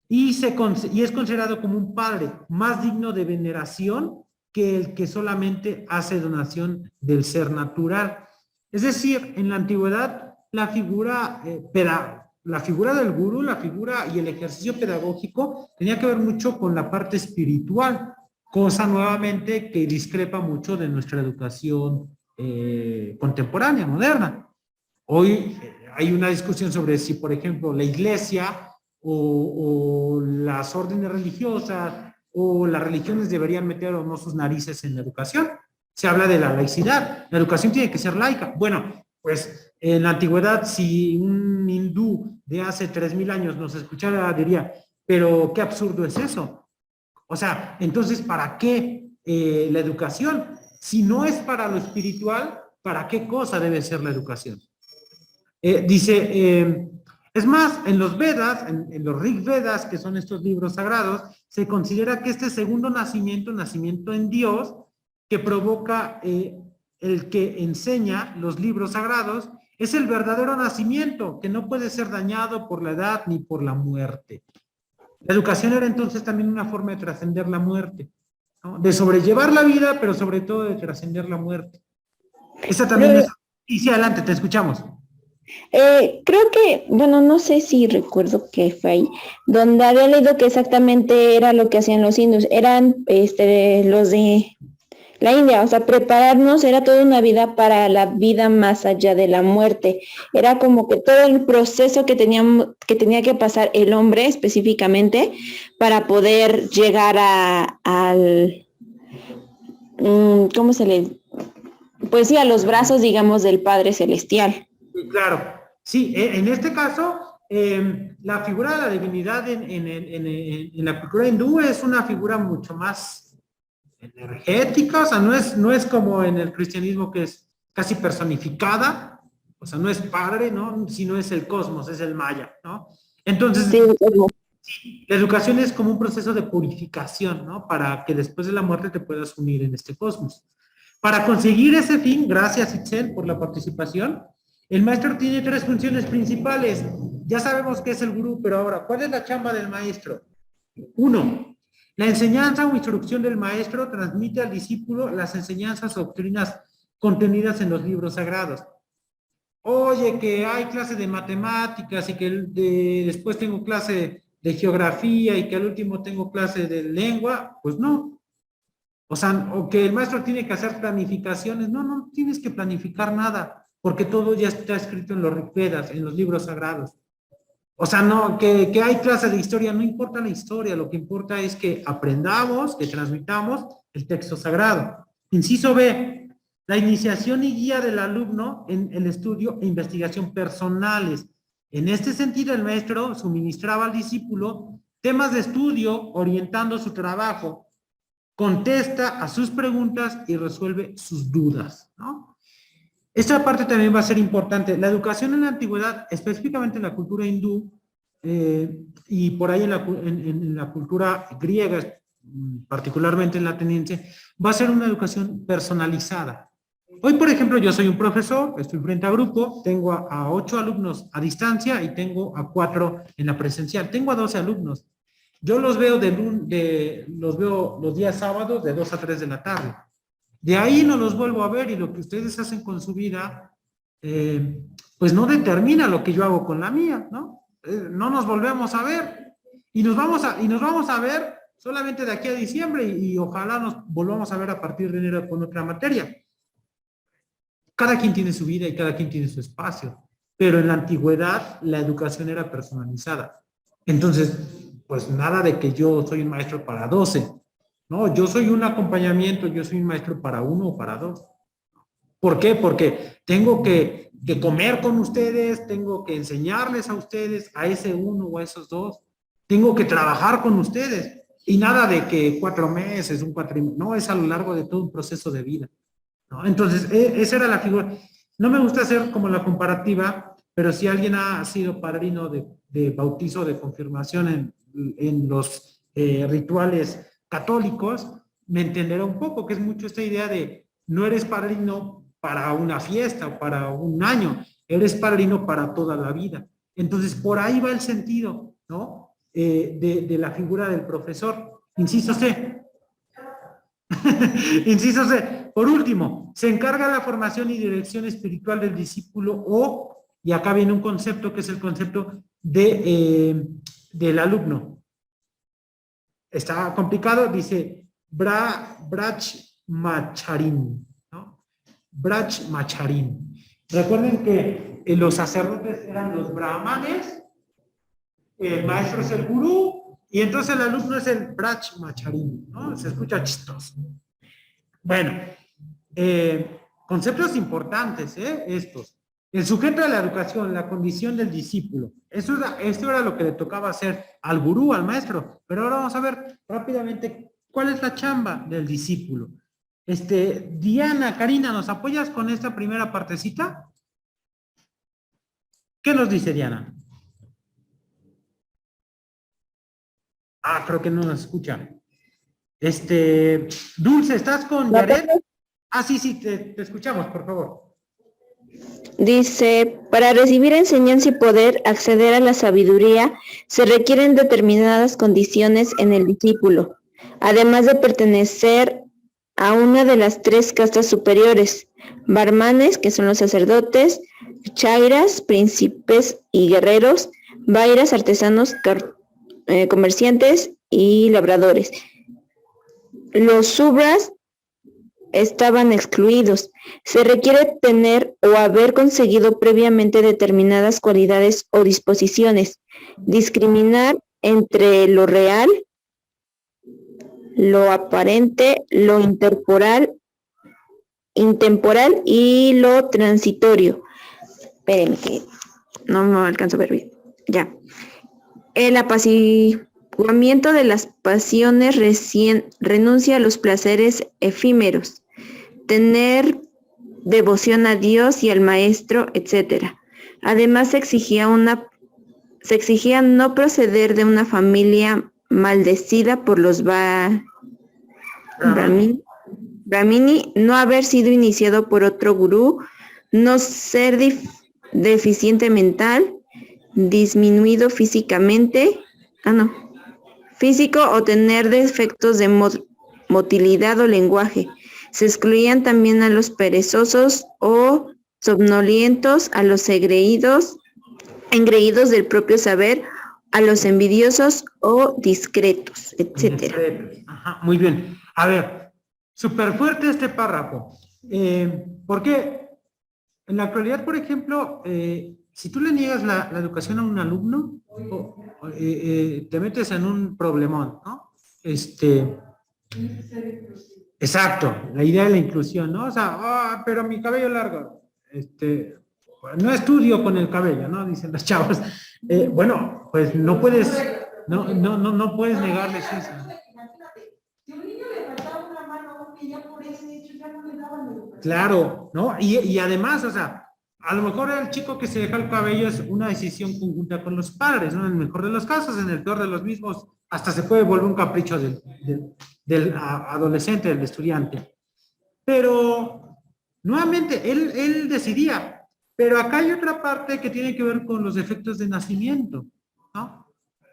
Y es considerado como un padre más digno de veneración que el que solamente hace donación del ser natural. Es decir, en la antigüedad, la figura del gurú, la figura y el ejercicio pedagógico tenía que ver mucho con la parte espiritual, cosa nuevamente que discrepa mucho de nuestra educación contemporánea, moderna. Hoy hay una discusión sobre si, por ejemplo, la iglesia o las órdenes religiosas o las religiones deberían meter o no sus narices en la educación. Se habla de la laicidad. La educación tiene que ser laica. Bueno, pues en la antigüedad, si un hindú de hace 3000 años nos escuchara, diría, pero qué absurdo es eso. O sea, entonces, ¿para qué la educación? Si no es para lo espiritual, ¿para qué cosa debe ser la educación? Es más, en los Vedas, en los Rig Vedas, que son estos libros sagrados, se considera que este segundo nacimiento en Dios, que provoca el que enseña los libros sagrados, es el verdadero nacimiento, que no puede ser dañado por la edad ni por la muerte. La educación era entonces también una forma de trascender la muerte, ¿no? De sobrellevar la vida, pero sobre todo de trascender la muerte. Esa también es... Y sí, adelante, te escuchamos. Creo que, bueno, no sé si recuerdo que fue ahí, donde había leído que exactamente era lo que hacían los indios, eran los de la India, o sea, prepararnos era toda una vida para la vida más allá de la muerte, era como que todo el proceso que tenía que pasar el hombre específicamente para poder llegar al, ¿cómo se le? Pues sí, a los brazos, digamos, del Padre Celestial. Claro, sí, en este caso, la figura de la divinidad en la cultura hindú es una figura mucho más energética, o sea, no es como en el cristianismo que es casi personificada, o sea, no es padre, ¿no? Sino es el cosmos, es el maya, ¿no? Entonces, sí, la educación es como un proceso de purificación, ¿no? Para que después de la muerte te puedas unir en este cosmos. Para conseguir ese fin, gracias Itzel por la participación, el maestro tiene 3 funciones principales. Ya sabemos qué es el gurú, pero ahora, ¿cuál es la chamba del maestro? 1. La enseñanza o instrucción del maestro transmite al discípulo las enseñanzas o doctrinas contenidas en los libros sagrados. Oye, que hay clase de matemáticas y que después tengo clase de geografía y que al último tengo clase de lengua, pues no. O sea, o que el maestro tiene que hacer planificaciones. No tienes que planificar nada, porque todo ya está escrito en los Rig Vedas, en los libros sagrados. O sea, no, que hay clases de historia, no importa la historia, lo que importa es que aprendamos, que transmitamos el texto sagrado. Inciso B, la iniciación y guía del alumno en el estudio e investigación personales. En este sentido, el maestro suministraba al discípulo temas de estudio orientando su trabajo, contesta a sus preguntas y resuelve sus dudas, ¿no? Esta parte también va a ser importante. La educación en la antigüedad, específicamente en la cultura hindú, y por ahí en la cultura griega, particularmente en la ateniense, va a ser una educación personalizada. Hoy, por ejemplo, yo soy un profesor, estoy frente a grupo, tengo a 8 alumnos a distancia y tengo a 4 en la presencial. Tengo a 12 alumnos. Yo los veo los veo los días sábados de 2 a 3 de la tarde. De ahí no los vuelvo a ver y lo que ustedes hacen con su vida, pues no determina lo que yo hago con la mía, ¿no? No nos volvemos a ver y nos vamos a ver solamente de aquí a diciembre y ojalá nos volvamos a ver a partir de enero con otra materia. Cada quien tiene su vida y cada quien tiene su espacio, pero en la antigüedad la educación era personalizada. Entonces, pues nada de que yo soy un maestro para 12. No, yo soy un acompañamiento, yo soy un maestro para 1 o para 2. ¿Por qué? Porque tengo que comer con ustedes, tengo que enseñarles a ustedes, a ese 1 o a esos 2. Tengo que trabajar con ustedes. Y nada de que 4 meses, un cuatrimestre. No, es a lo largo de todo un proceso de vida, ¿no? Entonces, esa era la figura. No me gusta hacer como la comparativa, pero si alguien ha sido padrino de bautizo, de confirmación en los rituales católicos, me entenderá un poco, que es mucho esta idea de no eres padrino para una fiesta o para un año, eres padrino para toda la vida. Entonces, por ahí va el sentido, ¿no? De la figura del profesor. Inciso C. Inciso C. Por último, se encarga la formación y dirección espiritual del discípulo y acá viene un concepto que es el concepto del alumno. Está complicado, dice Brahmacharin, ¿no? Brahmacharin. Recuerden que los sacerdotes eran los brahmanes, el maestro es el gurú, y entonces el alumno es el Brahmacharin, ¿no? Se escucha chistoso. Bueno, conceptos importantes, estos. El sujeto de la educación, la condición del discípulo. Esto era lo que le tocaba hacer al gurú, al maestro. Pero ahora vamos a ver rápidamente cuál es la chamba del discípulo. Diana, Karina, ¿nos apoyas con esta primera partecita? ¿Qué nos dice Diana? Creo que no nos escucha. Dulce, ¿estás con Yaret? Sí, te escuchamos, por favor. Dice, para recibir enseñanza y poder acceder a la sabiduría, se requieren determinadas condiciones en el discípulo, además de pertenecer a una de las 3 castas superiores: brahmanes, que son los sacerdotes; kshatriyas, príncipes y guerreros; vairas, artesanos, comerciantes y labradores. Los subras estaban excluidos. Se requiere tener o haber conseguido previamente determinadas cualidades o disposiciones. Discriminar entre lo real, lo aparente, lo intemporal y lo transitorio. Espérenme que no me alcanzo a ver bien. Ya. El apaciguamiento de las pasiones renuncia a los placeres efímeros. Tener devoción a Dios y al maestro, etc. Además, se exigía no proceder de una familia maldecida por los brahmini, no haber sido iniciado por otro gurú, no ser deficiente mental, disminuido físico o tener defectos de motilidad o lenguaje. Se excluían también a los perezosos o somnolientos, a los engreídos del propio saber, a los envidiosos o discretos, etcétera. Muy bien. A ver, súper fuerte este párrafo. Porque en la actualidad, por ejemplo, si tú le niegas la educación a un alumno, te metes en un problemón, ¿no? Exacto, la idea de la inclusión, ¿no? O sea, pero mi cabello largo, no estudio con el cabello, ¿no? Dicen los chavos. Bueno, pues no puedes negarles eso. Claro, ¿no? Y además, o sea, a lo mejor el chico que se deja el cabello es una decisión conjunta con los padres, ¿no? En el mejor de los casos, en el peor de los mismos, hasta se puede volver un capricho del adolescente, del estudiante. Pero Nuevamente, él decidía, pero acá hay otra parte que tiene que ver con los defectos de nacimiento, ¿no?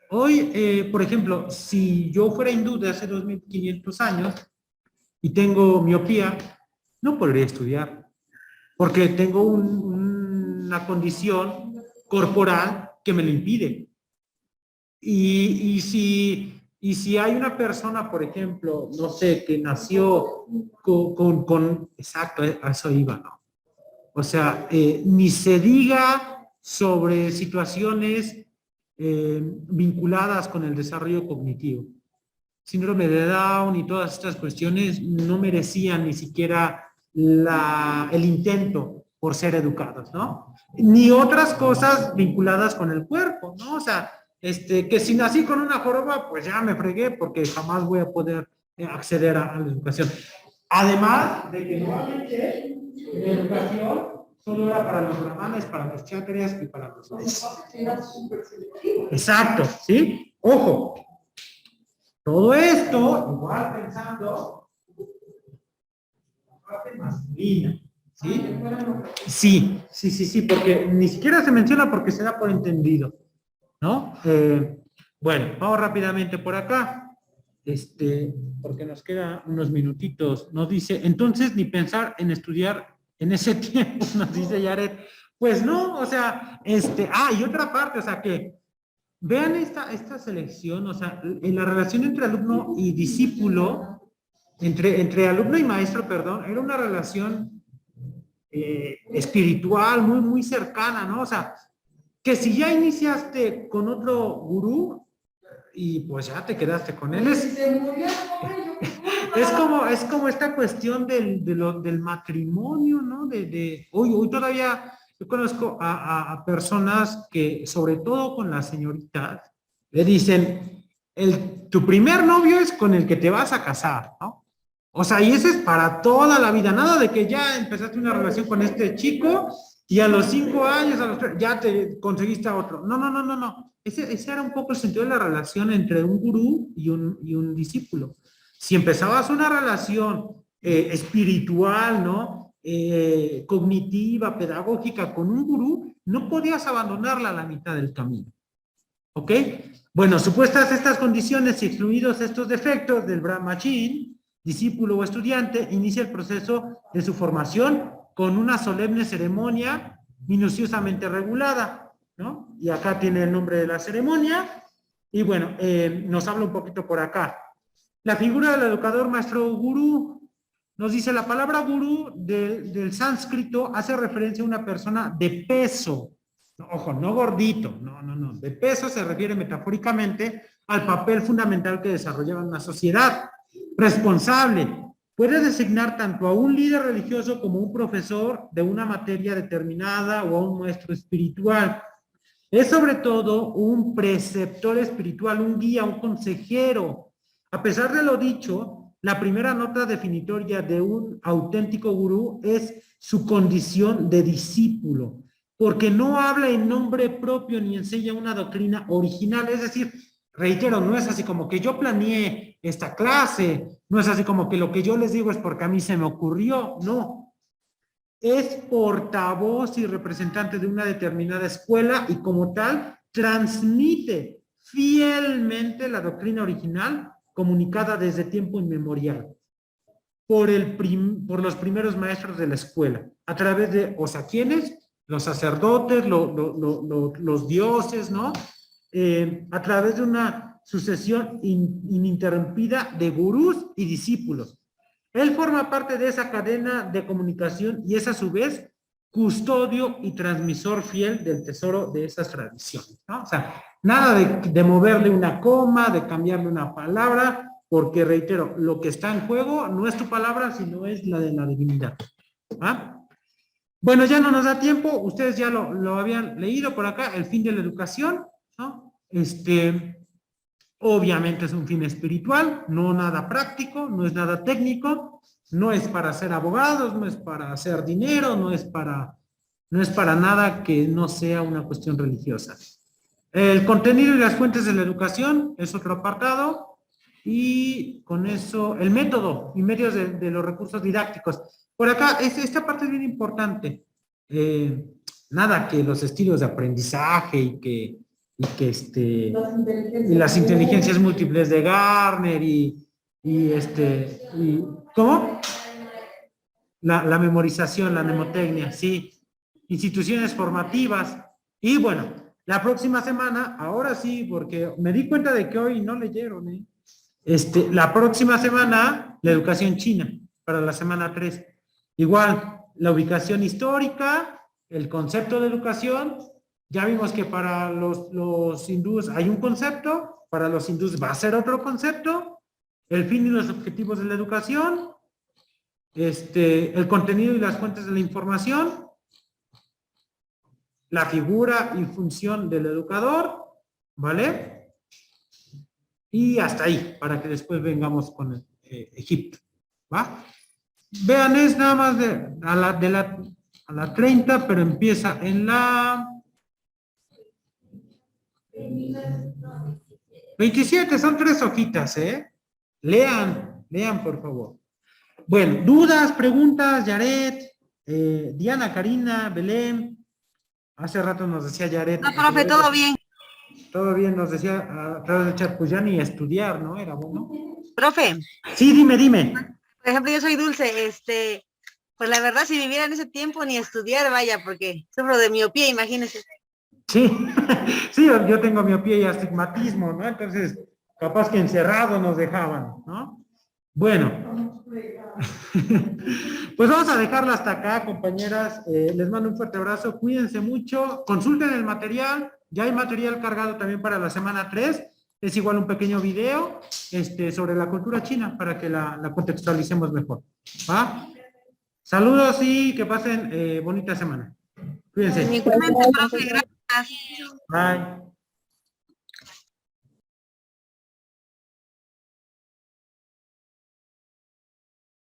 Hoy, por ejemplo, si yo fuera hindú de hace 2500 años y tengo miopía, no podría estudiar, porque tengo una condición corporal que me lo impide. Y si hay una persona, por ejemplo, no sé, que nació exacto, a eso iba, ¿no? O sea, ni se diga sobre situaciones vinculadas con el desarrollo cognitivo. Síndrome de Down y todas estas cuestiones no merecían ni siquiera el intento por ser educados, ¿no? Ni otras cosas vinculadas con el cuerpo, ¿no? O sea, que si nací con una joroba, pues ya me fregué porque jamás voy a poder acceder a la educación. Además de que nuevamente la educación solo era para los brahmanes, para los kshatriyas y para los demás. Exacto, ¿sí? Ojo. Todo esto, igual pensando, la parte masculina, ¿sí? Sí, porque ni siquiera se menciona porque se da por entendido, ¿no? Bueno, vamos rápidamente por acá, porque nos quedan unos minutitos. Nos dice, entonces ni pensar en estudiar en ese tiempo, nos dice Yaret. Pues no, o sea, y otra parte, o sea que, vean esta selección, o sea, en la relación entre alumno y discípulo, entre alumno y maestro, perdón, era una relación espiritual muy, muy cercana, ¿no? O sea, que si ya iniciaste con otro gurú y pues ya te quedaste con él, es como esta cuestión del matrimonio, ¿no? Hoy todavía... Yo conozco a personas que, sobre todo con las señoritas, le dicen, tu primer novio es con el que te vas a casar, ¿no? O sea, y ese es para toda la vida. Nada de que ya empezaste una relación con este chico y a los 5 años, a los 3, ya te conseguiste a otro. No. Ese era un poco el sentido de la relación entre un gurú y un discípulo. Si empezabas una relación espiritual, ¿no? Cognitiva, pedagógica con un gurú, no podías abandonarla a la mitad del camino. ¿Ok? Bueno, supuestas estas condiciones y excluidos estos defectos del brahmachin, discípulo o estudiante, inicia el proceso de su formación con una solemne ceremonia minuciosamente regulada, ¿no? Y acá tiene el nombre de la ceremonia, y bueno, nos habla un poquito por acá. La figura del educador maestro gurú. Nos dice, la palabra gurú del sánscrito hace referencia a una persona de peso. Ojo, no gordito, no. De peso se refiere metafóricamente al papel fundamental que desarrollaba una sociedad. Responsable. Puede designar tanto a un líder religioso como un profesor de una materia determinada o a un maestro espiritual. Es sobre todo un preceptor espiritual, un guía, un consejero. A pesar de lo dicho, la primera nota definitoria de un auténtico gurú es su condición de discípulo, porque no habla en nombre propio ni enseña una doctrina original. Es decir, reitero, no es así como que yo planeé esta clase, no es así como que lo que yo les digo es porque a mí se me ocurrió, no. Es portavoz y representante de una determinada escuela y como tal transmite fielmente la doctrina original comunicada desde tiempo inmemorial por los primeros maestros de la escuela, a través de, o sea, ¿quiénes? Los sacerdotes, los dioses, ¿no? A través de una sucesión ininterrumpida de gurús y discípulos. Él forma parte de esa cadena de comunicación y es a su vez custodio y transmisor fiel del tesoro de esas tradiciones, ¿no? O sea, nada de moverle una coma, de cambiarle una palabra, porque reitero, lo que está en juego no es tu palabra, sino es la de la divinidad. ¿Ah? Bueno, ya no nos da tiempo, ustedes ya lo habían leído por acá, el fin de la educación, ¿no? Obviamente es un fin espiritual, no nada práctico, no es nada técnico, no es para ser abogados, no es para hacer dinero, no es para nada que no sea una cuestión religiosa. El contenido y las fuentes de la educación es otro apartado. Y con eso, el método y medios de los recursos didácticos. Por acá, esta parte es bien importante. Nada que los estilos de aprendizaje y las inteligencias múltiples de Garner y ¿cómo? La memorización, la mnemotecnia, sí. Instituciones formativas. Y bueno, la próxima semana, ahora sí, porque me di cuenta de que hoy no leyeron, ¿eh? La próxima semana, la educación china, para la semana 3. Igual, la ubicación histórica, el concepto de educación. Ya vimos que para los hindúes hay un concepto, para los hindúes va a ser otro concepto. El fin y los objetivos de la educación. El contenido y las fuentes de la información. La figura y función del educador, ¿vale? Y hasta ahí, para que después vengamos con Egipto, ¿va? Vean, es nada más a la 30, pero empieza en la 27, son 3 hojitas, ¿eh? Lean por favor. Bueno, dudas, preguntas, Yaret, Diana, Karina, Belén. Hace rato nos decía Yaret. No, profe, todo bien. Todo bien, nos decía a través del chat, pues ya ni estudiar, ¿no? Era bueno. Profe, Sí, dime. por ejemplo, yo soy Dulce, pues la verdad, si viviera en ese tiempo, ni estudiar, vaya, porque sufro de miopía, imagínese. Sí, sí, yo tengo miopía y astigmatismo, ¿no? Entonces, capaz que encerrado nos dejaban, ¿no? Bueno, pues vamos a dejarla hasta acá, compañeras. Les mando un fuerte abrazo, cuídense mucho, consulten el material, ya hay material cargado también para la semana 3, es igual un pequeño video sobre la cultura china para que la contextualicemos mejor, ¿va? Saludos y que pasen bonita semana. Cuídense. Igualmente, profe, gracias. Bye.